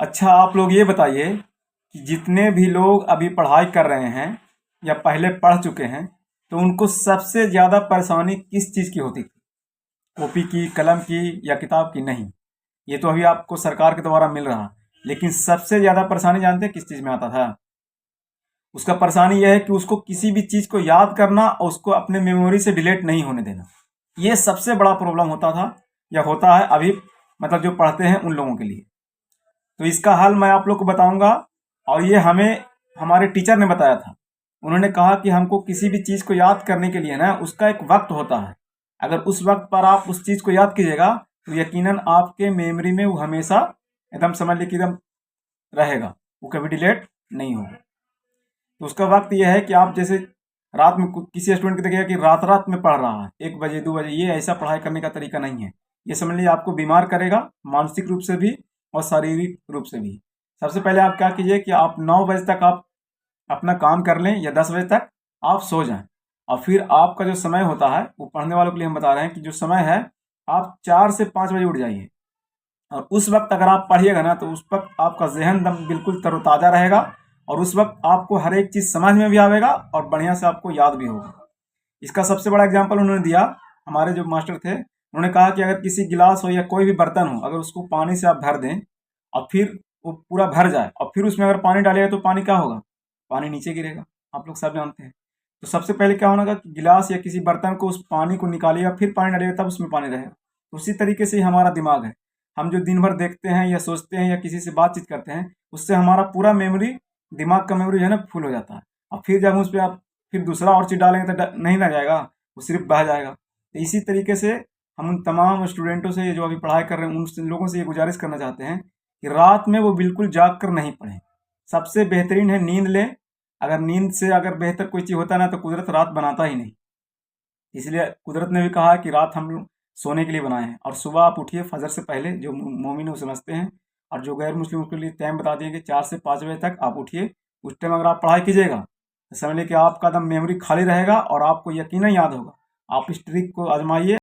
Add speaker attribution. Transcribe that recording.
Speaker 1: अच्छा, आप लोग ये बताइए कि जितने भी लोग अभी पढ़ाई कर रहे हैं या पहले पढ़ चुके हैं, तो उनको सबसे ज़्यादा परेशानी किस चीज़ की होती थी? कॉपी की, कलम की या किताब की? नहीं, ये तो अभी आपको सरकार के द्वारा मिल रहा। लेकिन सबसे ज़्यादा परेशानी जानते हैं किस चीज़ में आता था? उसका परेशानी यह है कि उसको किसी भी चीज़ को याद करना और उसको अपने मेमोरी से डिलीट नहीं होने देना। ये सबसे बड़ा प्रॉब्लम होता था या होता है अभी, मतलब जो पढ़ते हैं उन लोगों के लिए। तो इसका हल मैं आप लोग को बताऊंगा, और ये हमें हमारे टीचर ने बताया था। उन्होंने कहा कि हमको किसी भी चीज़ को याद करने के लिए ना उसका एक वक्त होता है। अगर उस वक्त पर आप उस चीज़ को याद कीजिएगा तो यकीनन आपके मेमोरी में वो हमेशा एकदम समझ लीजिए कि एकदम रहेगा, वो कभी डिलीट नहीं होगा। तो उसका वक्त यह है कि आप जैसे रात में किसी स्टूडेंट को देखिएगा कि रात रात में पढ़ रहा है 1 बजे 2 बजे, ये ऐसा पढ़ाई करने का तरीका नहीं है। ये समझ लीजिए आपको बीमार करेगा, मानसिक रूप से भी और शारीरिक रूप से भी। सबसे पहले आप क्या कीजिए कि आप 9 बजे तक आप अपना काम कर लें या 10 बजे तक आप सो जाएं। और फिर आपका जो समय होता है, वो पढ़ने वालों के लिए हम बता रहे हैं कि जो समय है, आप 4 से 5 बजे उठ जाइए। और उस वक्त अगर आप पढ़िएगा ना तो उस वक्त आपका जहन दम बिल्कुल तरोताज़ा रहेगा, और उस वक्त आपको हर एक चीज़ समझ में भी आवेगा और बढ़िया से आपको याद भी होगा। इसका सबसे बड़ा एग्जाम्पल उन्होंने दिया, हमारे जो मास्टर थे, उन्होंने कहा कि अगर किसी गिलास हो या कोई भी बर्तन हो, अगर उसको पानी से आप भर दें और फिर वो पूरा भर जाए और फिर उसमें अगर पानी डालेगा तो पानी क्या होगा? पानी नीचे गिरेगा। आप लोग सब जानते हैं। तो सबसे पहले क्या होगा कि गिलास या किसी बर्तन को उस पानी को निकालिएगा, फिर पानी डालिएगा, तब उसमें पानी रहेगा। तो उसी तरीके से ही हमारा दिमाग है। हम जो दिन भर देखते हैं या सोचते हैं या किसी से बातचीत करते हैं, उससे हमारा पूरा मेमोरी, दिमाग का मेमोरी जो है ना, फुल हो जाता है। और फिर जब उस पर आप फिर दूसरा और चीज़ डालेंगे तो नहीं ना जाएगा, वो सिर्फ बह जाएगा। तो इसी तरीके से हम उन तमाम स्टूडेंटों से जो अभी पढ़ाई कर रहे हैं उन लोगों से ये गुजारिश करना चाहते हैं कि रात में वो बिल्कुल जाग कर नहीं पढ़ें। सबसे बेहतरीन है नींद लें। अगर नींद से अगर बेहतर कोई चीज़ होता ना तो कुदरत रात बनाता ही नहीं। इसलिए कुदरत ने भी कहा है कि रात हम लोग सोने के लिए बनाए हैं, और सुबह आप उठिए फजर से पहले, जो मोमिन वो समझते हैं। और जो गैर मुस्लिम उसके लिए टाइम बता दिए कि 4 से 5 बजे तक आप उठिए। उस टाइम अगर आप पढ़ाई कीजिएगा तो समझ लीजिए कि आपका दम मेमोरी खाली रहेगा और आपको यकीनन याद होगा। आप इस ट्रिक को आजमाइए।